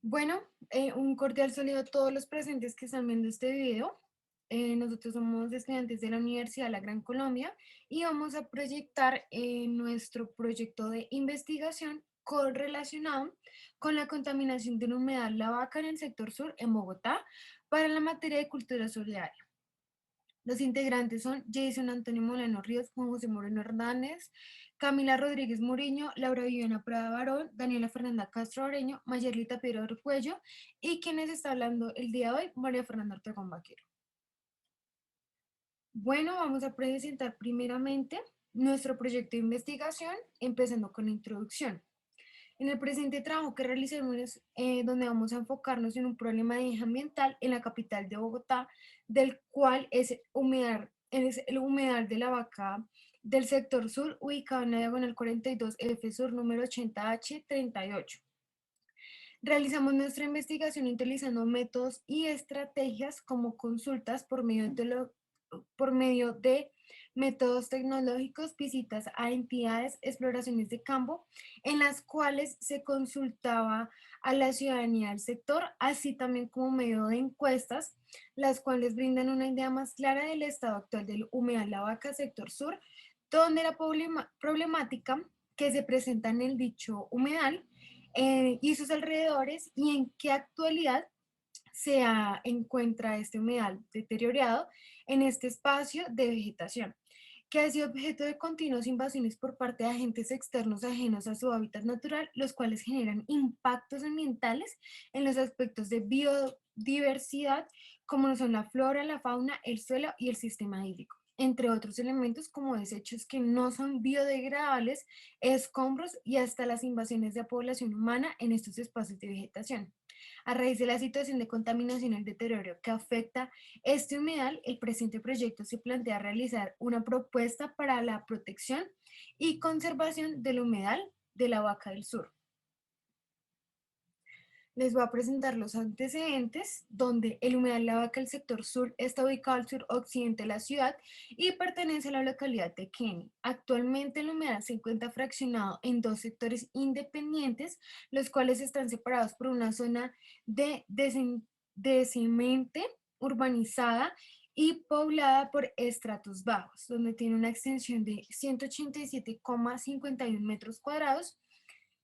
Bueno, un cordial saludo a todos los presentes que están viendo este video. Nosotros somos estudiantes de la Universidad La Gran Colombia y vamos a proyectar nuestro proyecto de investigación correlacionado con la contaminación de la humedad La Vaca en el sector sur en Bogotá para la materia de cultura solidaria. Los integrantes son Jason Antonio Molano Ríos, Juan José Moreno Hernández, Camila Rodríguez Muriño, Laura Viviana Prada Barón, Daniela Fernanda Castro Oreño, Mayerlita Piedra Cuello y quienes está hablando el día de hoy, María Fernanda Ortegón Vaquero. Bueno, vamos a presentar primeramente nuestro proyecto de investigación, empezando con la introducción. En el presente trabajo que realizaremos, donde vamos a enfocarnos en un problema de eje ambiental en la capital de Bogotá, del cual es el humedal de la Vaca del sector sur, ubicado en la diagonal 42 F Sur, número 80H38. Realizamos nuestra investigación utilizando métodos y estrategias como consultas por medio de métodos tecnológicos, visitas a entidades, exploraciones de campo, en las cuales se consultaba a la ciudadanía del sector, así también como medio de encuestas, las cuales brindan una idea más clara del estado actual del humedal La Vaca, sector sur, donde la problemática que se presenta en el dicho humedal y sus alrededores y en qué actualidad encuentra este humedal deteriorado en este espacio de vegetación, que ha sido objeto de continuas invasiones por parte de agentes externos ajenos a su hábitat natural, los cuales generan impactos ambientales en los aspectos de biodiversidad, como son la flora, la fauna, el suelo y el sistema hídrico, entre otros elementos como desechos que no son biodegradables, escombros y hasta las invasiones de población humana en estos espacios de vegetación. A raíz de la situación de contaminación y el deterioro que afecta este humedal, el presente proyecto se plantea realizar una propuesta para la protección y conservación del humedal de la Vaca del Sur. Les voy a presentar los antecedentes, donde el humedal La Vaca del sector sur está ubicado al suroccidente de la ciudad y pertenece a la localidad de Kennedy. Actualmente el humedal se encuentra fraccionado en dos sectores independientes, los cuales están separados por una zona de cemento urbanizada y poblada por estratos bajos, donde tiene una extensión de 187,51 metros cuadrados,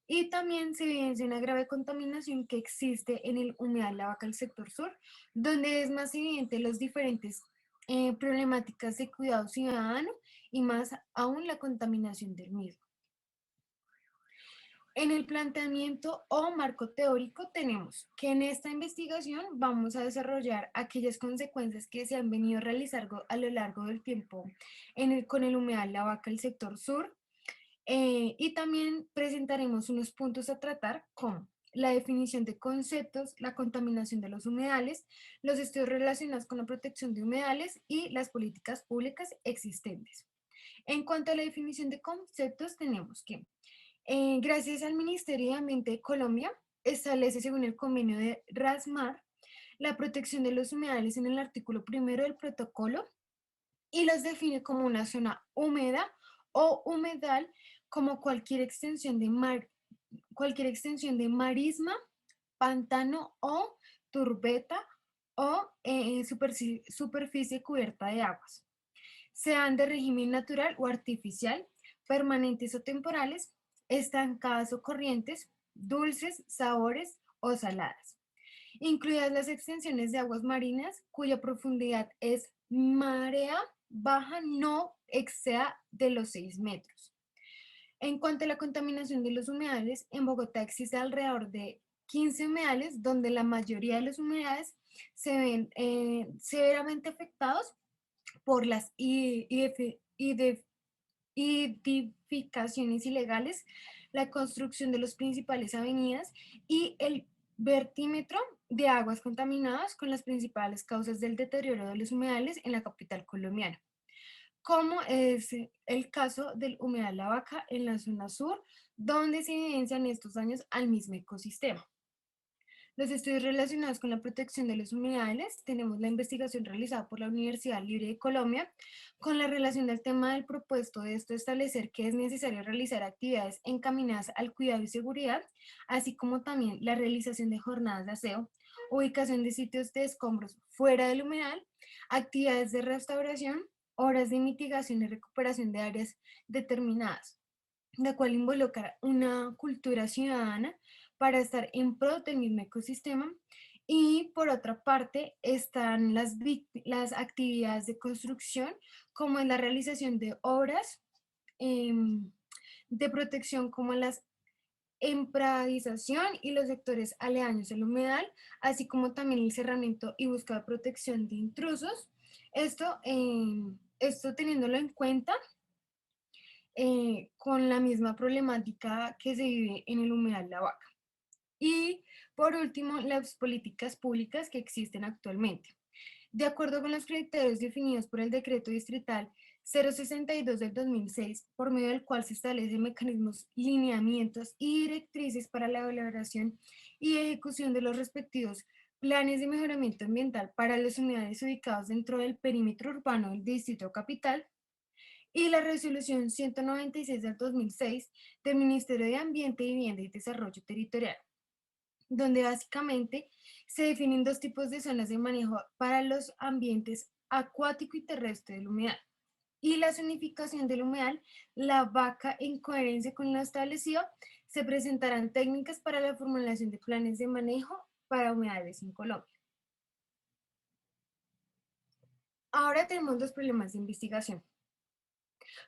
y también se evidencia una grave contaminación que existe en el humedal La Vaca del sector sur, donde es más evidente las diferentes problemáticas de cuidado ciudadano y más aún la contaminación del mismo. En el planteamiento o marco teórico tenemos que en esta investigación vamos a desarrollar aquellas consecuencias que se han venido realizando a lo largo del tiempo con el humedal La Vaca del sector sur, y también presentaremos unos puntos a tratar como la definición de conceptos, la contaminación de los humedales, los estudios relacionados con la protección de humedales y las políticas públicas existentes. En cuanto a la definición de conceptos, tenemos que, gracias al Ministerio de Ambiente de Colombia, establece según el convenio de RASMAR la protección de los humedales en el artículo primero del protocolo y los define como una zona húmeda o humedal como cualquier extensión de marisma, pantano o turbeta o superficie cubierta de aguas, sean de régimen natural o artificial, permanentes o temporales, estancadas o corrientes, dulces, sabores o saladas, incluidas las extensiones de aguas marinas cuya profundidad es marea baja no exceda de los 6 metros. En cuanto a la contaminación de los humedales, en Bogotá existe alrededor de 15 humedales donde la mayoría de los humedales se ven severamente afectados por las edificaciones ilegales, la construcción de las principales avenidas y el vertímetro de aguas contaminadas con las principales causas del deterioro de los humedales en la capital colombiana, como es el caso del humedal La Vaca en la zona sur, donde se evidencian estos daños al mismo ecosistema. Los estudios relacionados con la protección de los humedales, tenemos la investigación realizada por la Universidad Libre de Colombia con la relación del tema del propuesto de esto establecer que es necesario realizar actividades encaminadas al cuidado y seguridad, así como también la realización de jornadas de aseo, ubicación de sitios de escombros fuera del humedal, actividades de restauración, horas de mitigación y recuperación de áreas determinadas, la cual involucra una cultura ciudadana para estar en pro del mismo ecosistema. Y por otra parte están las actividades de construcción, como en la realización de obras em, de protección, como las empradización y los sectores aledaños al humedal, así como también el cerramiento y búsqueda de protección de intrusos. Esto teniéndolo en cuenta con la misma problemática que se vive en el humedal La Vaca. Y por último, las políticas públicas que existen actualmente. De acuerdo con los criterios definidos por el Decreto Distrital 062 del 2006, por medio del cual se establecen mecanismos, lineamientos y directrices para la elaboración y ejecución de los respectivos planes de mejoramiento ambiental para los humedales ubicados dentro del perímetro urbano del Distrito Capital, y la resolución 196 del 2006 del Ministerio de Ambiente, Vivienda y Desarrollo Territorial, donde básicamente se definen dos tipos de zonas de manejo para los ambientes acuático y terrestre del humedal. Y la zonificación del humedal, La Vaca, en coherencia con lo establecido, se presentarán técnicas para la formulación de planes de manejo para humedales en Colombia. Ahora tenemos los problemas de investigación.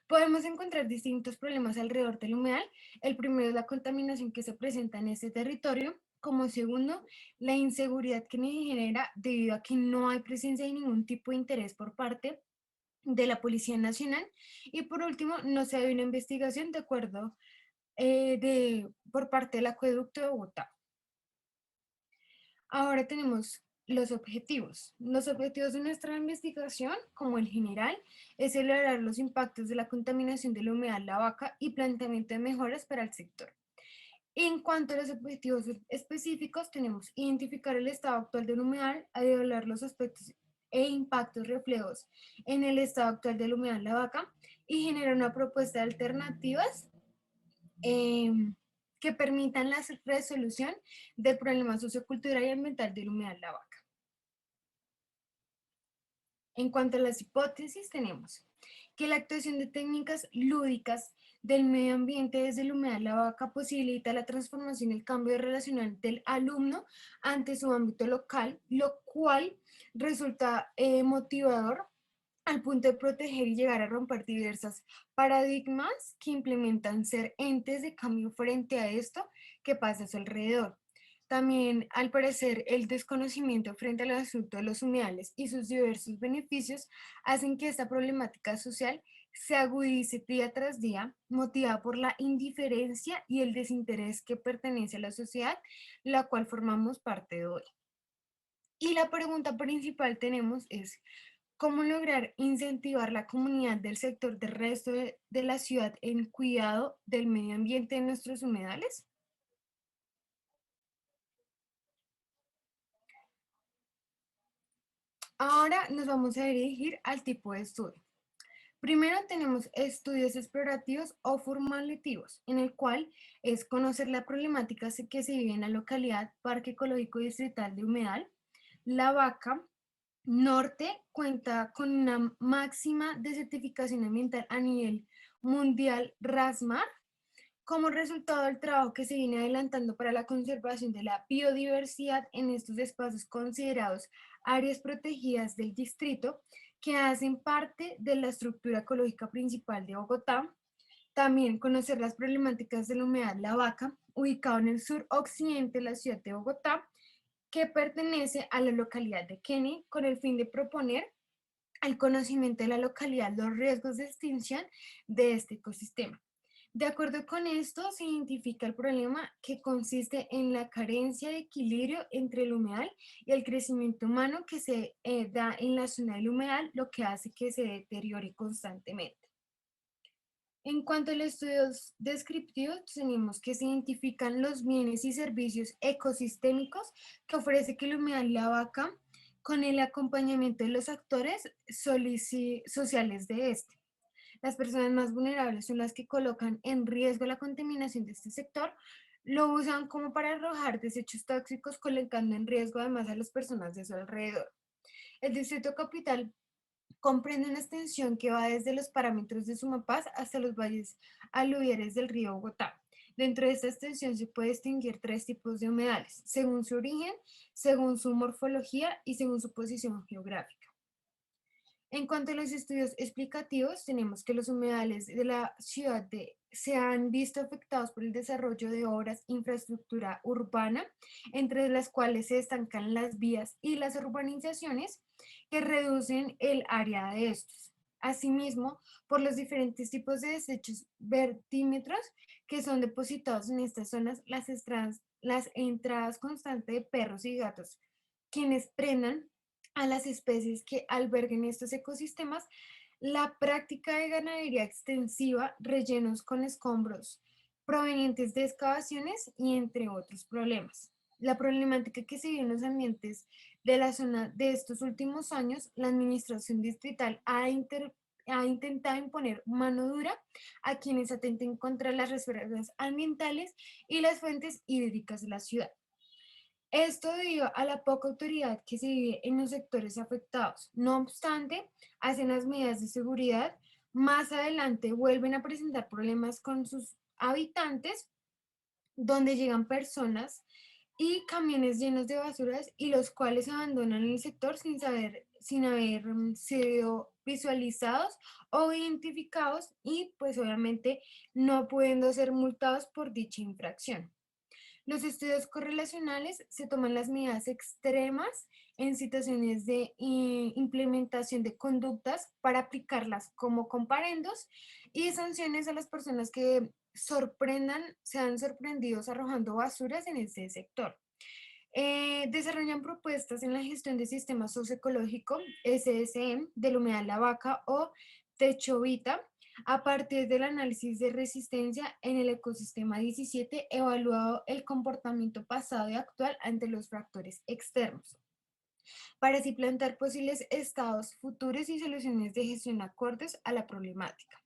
Podemos encontrar distintos problemas alrededor del humedal. El primero es la contaminación que se presenta en este territorio. Como segundo, la inseguridad que nos genera debido a que no hay presencia de ningún tipo de interés por parte de la Policía Nacional. Y por último, no se ve una investigación de acuerdo por parte del Acueducto de Bogotá. Ahora tenemos los objetivos. Los objetivos de nuestra investigación, como el general, es evaluar los impactos de la contaminación del humedal La Vaca y planteamiento de mejoras para el sector. En cuanto a los objetivos específicos, tenemos identificar el estado actual del humedal, evaluar los aspectos e impactos reflejos en el estado actual del humedal La Vaca y generar una propuesta de alternativas eh, que permitan la resolución del problema sociocultural y ambiental del humedal La Vaca. En cuanto a las hipótesis, tenemos que la actuación de técnicas lúdicas del medio ambiente desde el humedal La Vaca posibilita la transformación y el cambio relacional del alumno ante su ámbito local, lo cual resulta motivador al punto de proteger y llegar a romper diversas paradigmas que implementan ser entes de cambio frente a esto que pasa a su alrededor. También, al parecer, el desconocimiento frente al asunto de los humedales y sus diversos beneficios hacen que esta problemática social se agudice día tras día, motivada por la indiferencia y el desinterés que pertenece a la sociedad, la cual formamos parte de hoy. Y la pregunta principal tenemos es, ¿cómo lograr incentivar la comunidad del sector del resto de la ciudad en cuidado del medio ambiente de nuestros humedales? Ahora nos vamos a dirigir al tipo de estudio. Primero tenemos estudios explorativos o formativos, en el cual es conocer la problemática que se vive en la localidad Parque Ecológico Distrital de Humedal. La Vaca Norte cuenta con una máxima de certificación ambiental a nivel mundial RASMAR, como resultado del trabajo que se viene adelantando para la conservación de la biodiversidad en estos espacios considerados áreas protegidas del distrito, que hacen parte de la estructura ecológica principal de Bogotá. También conocer las problemáticas de la humedad La Vaca, ubicado en el sur occidente de la ciudad de Bogotá, que pertenece a la localidad de Kennedy, con el fin de proponer al conocimiento de la localidad los riesgos de extinción de este ecosistema. De acuerdo con esto, se identifica el problema que consiste en la carencia de equilibrio entre el humedal y el crecimiento humano que se da en la zona del humedal, lo que hace que se deteriore constantemente. En cuanto a los estudios descriptivos, tenemos que se identifican los bienes y servicios ecosistémicos que ofrece que la humedad la vaca con el acompañamiento de los actores sociales de este. Las personas más vulnerables son las que colocan en riesgo la contaminación de este sector, lo usan como para arrojar desechos tóxicos, colocando en riesgo además a las personas de su alrededor. El distrito capital comprende una extensión que va desde los parámetros de Sumapaz hasta los valles aluviales del río Bogotá. Dentro de esta extensión se puede distinguir tres tipos de humedales, según su origen, según su morfología y según su posición geográfica. En cuanto a los estudios explicativos, tenemos que los humedales de la se han visto afectados por el desarrollo de obras, infraestructura urbana, entre las cuales se estancan las vías y las urbanizaciones que reducen el área de estos. Asimismo, por los diferentes tipos de desechos vertímetros que son depositados en estas zonas, las entradas constantes de perros y gatos, quienes prendan a las especies que alberguen estos ecosistemas, la práctica de ganadería extensiva, rellenos con escombros provenientes de excavaciones y entre otros problemas. La problemática que se vive en los ambientes de la zona de estos últimos años, la administración distrital ha intentado imponer mano dura a quienes atenten contra las reservas ambientales y las fuentes hídricas de la ciudad. Esto debido a la poca autoridad que se vive en los sectores afectados. No obstante, hacen las medidas de seguridad. Más adelante vuelven a presentar problemas con sus habitantes, donde llegan personas y camiones llenos de basuras y los cuales abandonan el sector sin haber sido visualizados o identificados y pues obviamente no pudiendo ser multados por dicha infracción. Los estudios correlacionales se toman las medidas extremas en situaciones de implementación de conductas para aplicarlas como comparendos y sanciones a las personas que sean sorprendidos arrojando basuras en este sector. Desarrollan propuestas en la gestión de sistemas socioecológico, SSM, del humedal La Vaca o Techovita, a partir del análisis de resistencia en el ecosistema 17, evaluado el comportamiento pasado y actual ante los factores externos, para así plantear posibles estados futuros y soluciones de gestión acordes a la problemática.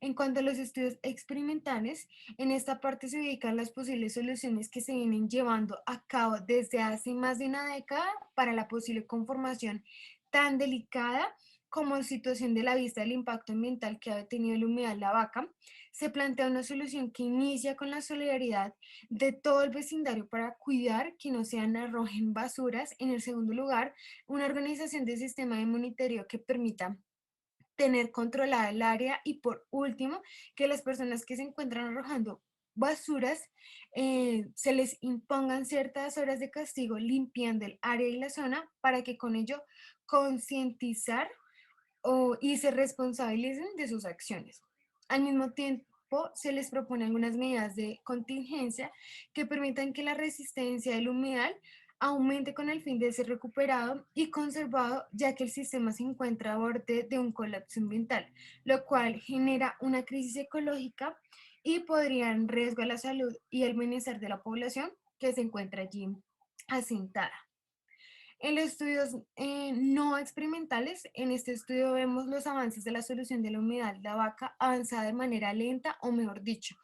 En cuanto a los estudios experimentales, en esta parte se ubican las posibles soluciones que se vienen llevando a cabo desde hace más de una década para la posible conformación tan delicada como situación de la vista del impacto ambiental que ha tenido el humedal La Vaca. Se plantea una solución que inicia con la solidaridad de todo el vecindario para cuidar que no sean arrojen basuras. En el segundo lugar, una organización de sistema de monitoreo que permita tener controlada el área y por último, que las personas que se encuentran arrojando basuras se les impongan ciertas horas de castigo limpiando el área y la zona para que con ello concientizar y se responsabilicen de sus acciones. Al mismo tiempo, se les propone algunas medidas de contingencia que permitan que la resistencia del humedal aumente con el fin de ser recuperado y conservado, ya que el sistema se encuentra a borde de un colapso ambiental, lo cual genera una crisis ecológica y podría en riesgo a la salud y el bienestar de la población que se encuentra allí asentada. En los estudios no experimentales, en este estudio vemos los avances de la solución de la humedad de la vaca avanzada de manera lenta o mejor dicho,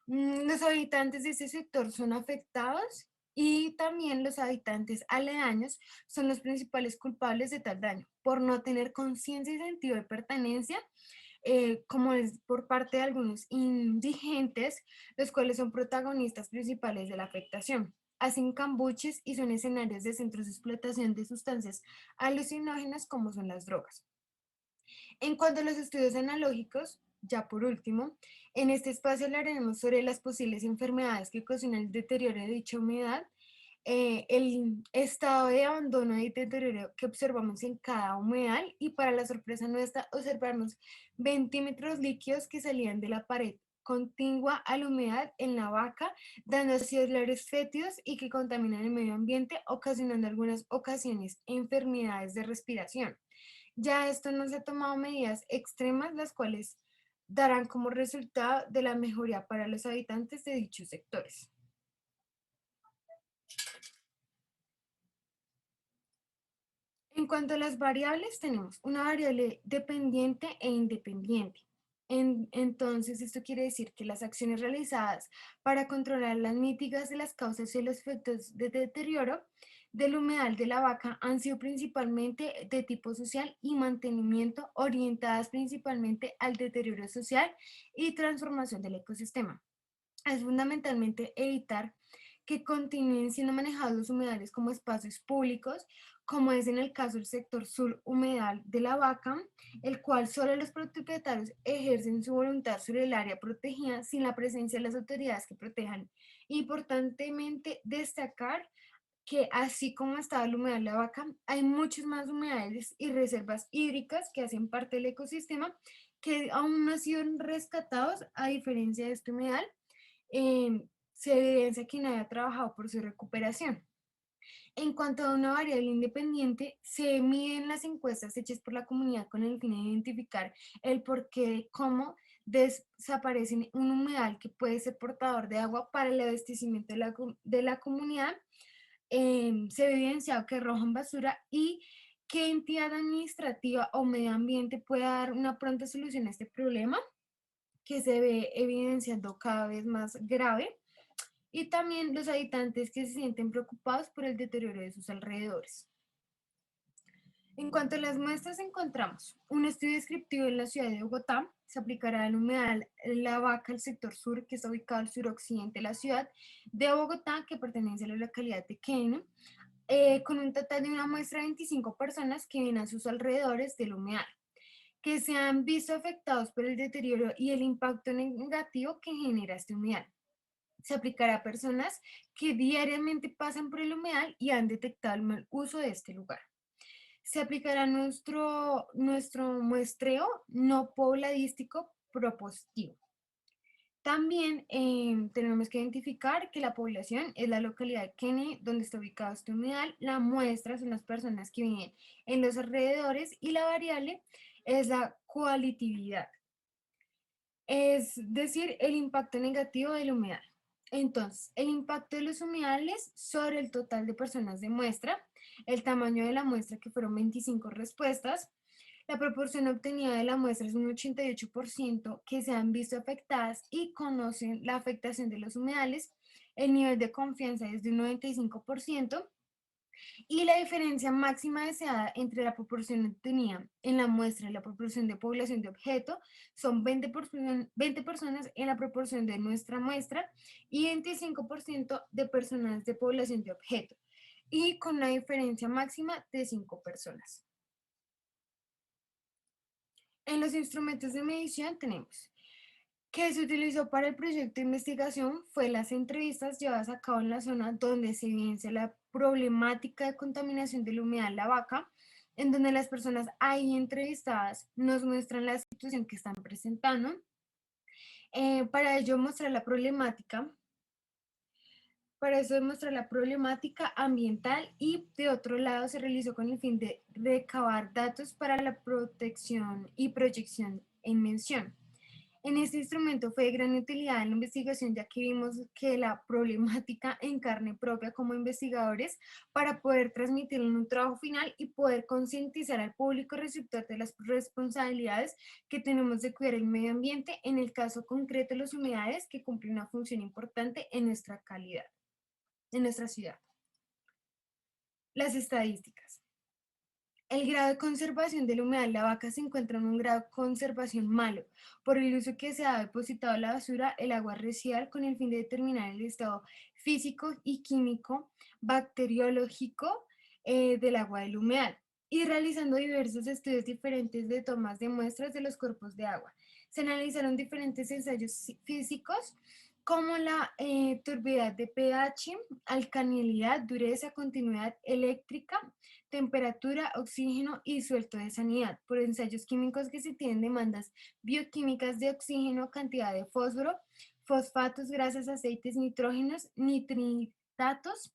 los habitantes de ese sector son afectados y también los habitantes aledaños son los principales culpables de tal daño por no tener conciencia y sentido de pertenencia, como es por parte de algunos indigentes, los cuales son protagonistas principales de la afectación. Hacen cambuches y son escenarios de centros de explotación de sustancias alucinógenas como son las drogas. En cuanto a los estudios analógicos, ya por último, en este espacio hablaremos sobre las posibles enfermedades que ocasionan el deterioro de dicha humedad, el estado de abandono y deterioro que observamos en cada humedal y para la sorpresa nuestra observamos ventímetros líquidos que salían de la pared contigua a la humedad en la vaca, dando así olores fétidos y que contaminan el medio ambiente, ocasionando en algunas ocasiones enfermedades de respiración. Ya esto no se ha tomado medidas extremas, las cuales darán como resultado de la mejoría para los habitantes de dichos sectores. En cuanto a las variables, tenemos una variable dependiente e independiente. Entonces, esto quiere decir que las acciones realizadas para controlar las mítigas de las causas y los efectos de deterioro del humedal de la vaca han sido principalmente de tipo social y mantenimiento, orientadas principalmente al deterioro social y transformación del ecosistema. Es fundamentalmente evitar que continúen siendo manejados los humedales como espacios públicos, como es en el caso del sector sur humedal de la Vaca, el cual solo los propietarios ejercen su voluntad sobre el área protegida sin la presencia de las autoridades que protejan. Importantemente destacar que así como está el humedal de la Vaca, hay muchos más humedales y reservas hídricas que hacen parte del ecosistema que aún no han sido rescatados a diferencia de este humedal. Se evidencia que nadie ha trabajado por su recuperación. En cuanto a una variable independiente, se miden las encuestas hechas por la comunidad con el fin de identificar el porqué de cómo desaparece un humedal que puede ser portador de agua para el abastecimiento de la comunidad. Se ha evidenciado que arrojan basura y qué entidad administrativa o medio ambiente puede dar una pronta solución a este problema que se ve evidenciando cada vez más grave, y también los habitantes que se sienten preocupados por el deterioro de sus alrededores. En cuanto a las muestras, encontramos un estudio descriptivo en la ciudad de Bogotá. Se aplicará al humedal La Vaca, el sector sur, que está ubicado al suroccidente de la ciudad de Bogotá, que pertenece a la localidad de Queno, con un total de una muestra de 25 personas que viven a sus alrededores del humedal, que se han visto afectados por el deterioro y el impacto negativo que genera este humedal. Se aplicará a personas que diariamente pasan por el humedal y han detectado el mal uso de este lugar. Se aplicará nuestro muestreo no pobladístico propositivo. También tenemos que identificar que la población es la localidad de Kennedy, donde está ubicado este humedal. La muestra son las personas que viven en los alrededores y la variable es la cualitatividad, es decir, el impacto negativo del humedal. Entonces, el impacto de los humedales sobre el total de personas de muestra, el tamaño de la muestra, que fueron 25 respuestas, la proporción obtenida de la muestra es un 88% que se han visto afectadas y conocen la afectación de los humedales, el nivel de confianza es de un 95%, y la diferencia máxima deseada entre la proporción obtenida en la muestra y la proporción de población de objeto son 20 personas en la proporción de nuestra muestra y 25% de personas de población de objeto, y con una diferencia máxima de 5 personas. En los instrumentos de medición tenemos que se utilizó para el proyecto de investigación fue las entrevistas llevadas a cabo en la zona donde se evidencia la problemática de contaminación del humedal La Vaca, en donde las personas ahí entrevistadas nos muestran la situación que están presentando. Para ello mostrar la problemática, para eso demostrar la problemática ambiental, y de otro lado se realizó con el fin de recabar datos para la protección y proyección en mención. En este instrumento fue de gran utilidad en la investigación, ya que vimos que la problemática en carne propia como investigadores para poder transmitirlo en un trabajo final y poder concientizar al público receptor de las responsabilidades que tenemos de cuidar el medio ambiente, en el caso concreto los humedales, que cumplen una función importante en nuestra calidad, en nuestra ciudad. Las estadísticas. El grado de conservación del humedal de la Vaca se encuentra en un grado de conservación malo, por el uso que se ha depositado la basura, el agua residual, con el fin de determinar el estado físico y químico, bacteriológico del agua del humedal, y realizando diversos estudios diferentes de tomas de muestras de los cuerpos de agua. Se analizaron diferentes ensayos físicos como la turbidez de pH, alcalinidad, dureza, continuidad eléctrica, temperatura, oxígeno y suelto de sanidad, por ensayos químicos que se tienen demandas bioquímicas de oxígeno, cantidad de fósforo, fosfatos, grasas, aceites, nitrógenos, nitritatos,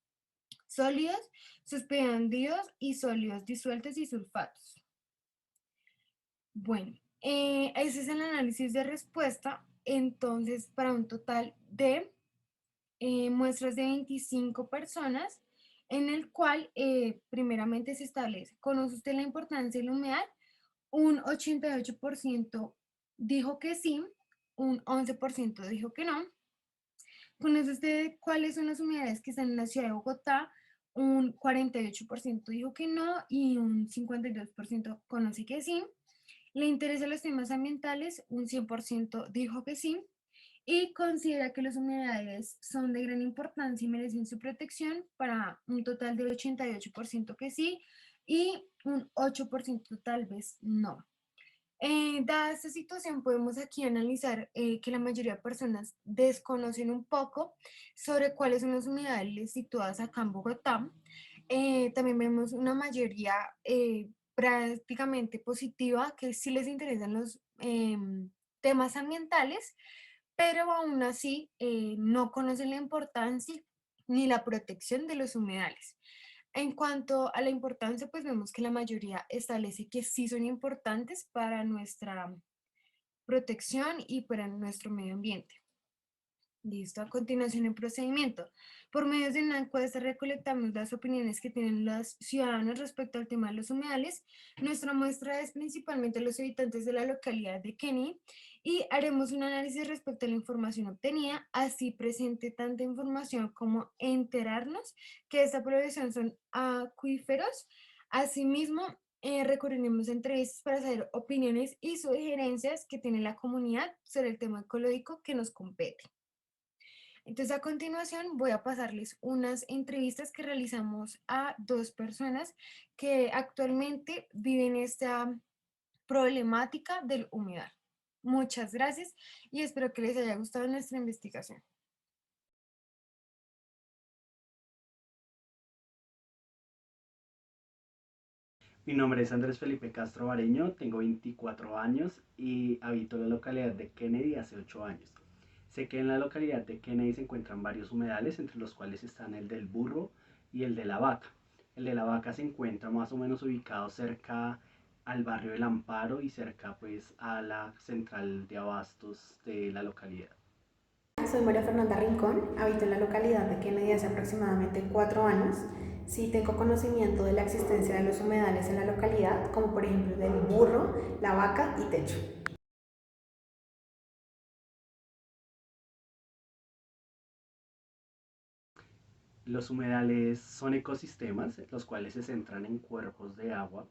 sólidos, suspendidos y sólidos disueltos y sulfatos. Bueno, Ese es el análisis de respuesta, entonces para un total de muestras de 25 personas, en el cual primeramente se establece, ¿conoce usted la importancia del humedal? Un 88% dijo que sí, un 11% dijo que no. ¿Conoce usted cuáles son las humedades que están en la ciudad de Bogotá? Un 48% dijo que no y un 52% conoce que sí. ¿Le interesan los temas ambientales? Un 100% dijo que sí. Y considera que los humedales son de gran importancia y merecen su protección para un total del 88% que sí y un 8% tal vez no. Dada esta situación, podemos aquí analizar que la mayoría de personas desconocen un poco sobre cuáles son las humedales situadas acá en Bogotá. También vemos una mayoría prácticamente positiva que sí les interesan los temas ambientales, pero aún así no conocen la importancia ni la protección de los humedales. En cuanto a la importancia, pues vemos que la mayoría establece que sí son importantes para nuestra protección y para nuestro medio ambiente. Listo, a continuación el procedimiento. Por medio de una encuesta recolectamos las opiniones que tienen los ciudadanos respecto al tema de los humedales. Nuestra muestra es principalmente los habitantes de la localidad de Kennedy y haremos un análisis respecto a la información obtenida, así presente tanta información como enterarnos que esta población son acuíferos. Asimismo, recurriremos a entrevistas para saber opiniones y sugerencias que tiene la comunidad sobre el tema ecológico que nos compete. Entonces, a continuación voy a pasarles unas entrevistas que realizamos a dos personas que actualmente viven esta problemática del humedal. Muchas gracias y espero que les haya gustado nuestra investigación. Mi nombre es Andrés Felipe Castro Bareño, tengo 24 años y habito en la localidad de Kennedy hace 8 años. Sé que en la localidad de Kennedy se encuentran varios humedales, entre los cuales están el del Burro y el de la Vaca. El de la Vaca se encuentra más o menos ubicado cerca al barrio del Amparo y cerca pues a la central de abastos de la localidad. Soy María Fernanda Rincón, habito en la localidad de Kennedy hace aproximadamente 4 años. Sí tengo conocimiento de la existencia de los humedales en la localidad, como por ejemplo el del burro, la vaca y techo. Los humedales son ecosistemas, los cuales se centran en cuerpos de agua.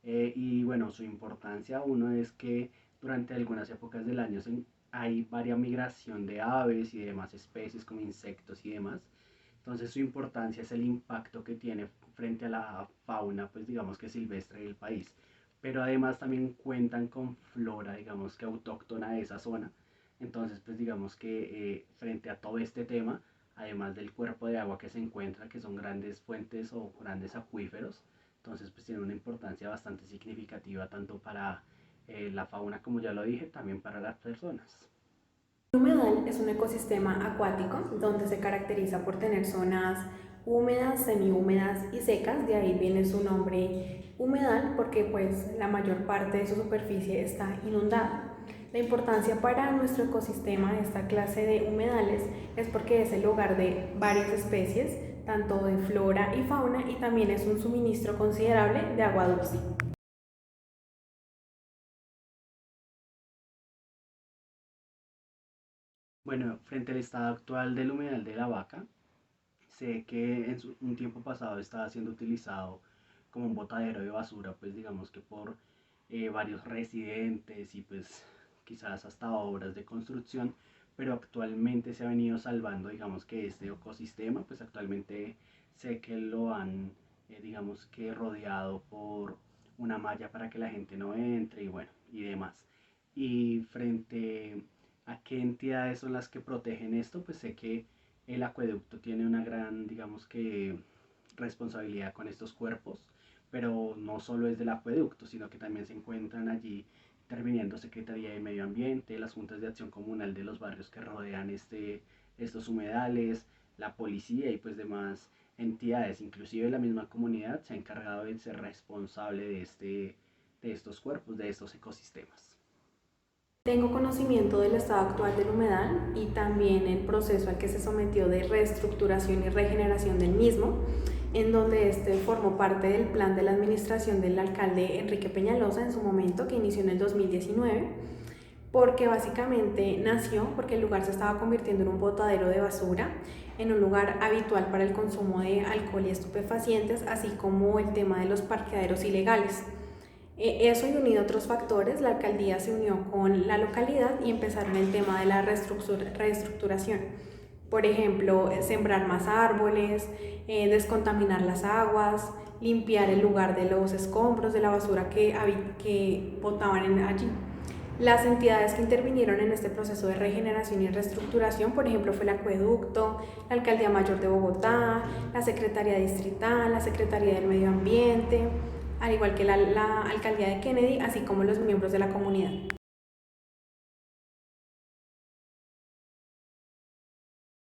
Y bueno, su importancia, uno es que durante algunas épocas del año hay varia migración de aves y de demás especies como insectos y demás. Entonces su importancia es el impacto que tiene frente a la fauna, pues digamos que silvestre del país. Pero además también cuentan con flora, digamos que autóctona de esa zona. Entonces, pues digamos que frente a todo este tema, además del cuerpo de agua que se encuentra, que son grandes fuentes o grandes acuíferos, entonces pues tiene una importancia bastante significativa tanto para la fauna, como ya lo dije, también para las personas. Un humedal es un ecosistema acuático donde se caracteriza por tener zonas húmedas, semihúmedas y secas, de ahí viene su nombre humedal porque pues la mayor parte de su superficie está inundada. La importancia para nuestro ecosistema de esta clase de humedales es porque es el hogar de varias especies, tanto de flora y fauna, y también es un suministro considerable de agua dulce. Bueno, frente al estado actual del humedal de la Vaca, sé que en un tiempo pasado estaba siendo utilizado como un botadero de basura, pues digamos que por varios residentes y pues quizás hasta obras de construcción, pero actualmente se ha venido salvando, digamos que este ecosistema, pues actualmente sé que lo han, digamos que rodeado por una malla para que la gente no entre y bueno, y demás. Y frente a qué entidades son las que protegen esto, pues sé que el acueducto tiene una gran, digamos que, responsabilidad con estos cuerpos, pero no solo es del acueducto, sino que también se encuentran allí interviniendo Secretaría de Medio Ambiente, las juntas de acción comunal de los barrios que rodean estos humedales, la policía y pues demás entidades, inclusive la misma comunidad se ha encargado de ser responsable de estos cuerpos, de estos ecosistemas. Tengo conocimiento del estado actual del humedal y también el proceso al que se sometió de reestructuración y regeneración del mismo, en donde este formó parte del plan de la administración del alcalde Enrique Peñalosa en su momento, que inició en el 2019, porque básicamente nació porque el lugar se estaba convirtiendo en un botadero de basura, en un lugar habitual para el consumo de alcohol y estupefacientes, así como el tema de los parqueaderos ilegales. Eso y unido a otros factores, la alcaldía se unió con la localidad y empezaron el tema de la reestructuración. Por ejemplo, sembrar más árboles, descontaminar las aguas, limpiar el lugar de los escombros, de la basura que botaban allí. Las entidades que intervinieron en este proceso de regeneración y reestructuración, por ejemplo, fue el Acueducto, la Alcaldía Mayor de Bogotá, la Secretaría Distrital, la Secretaría del Medio Ambiente, al igual que la Alcaldía de Kennedy, así como los miembros de la comunidad.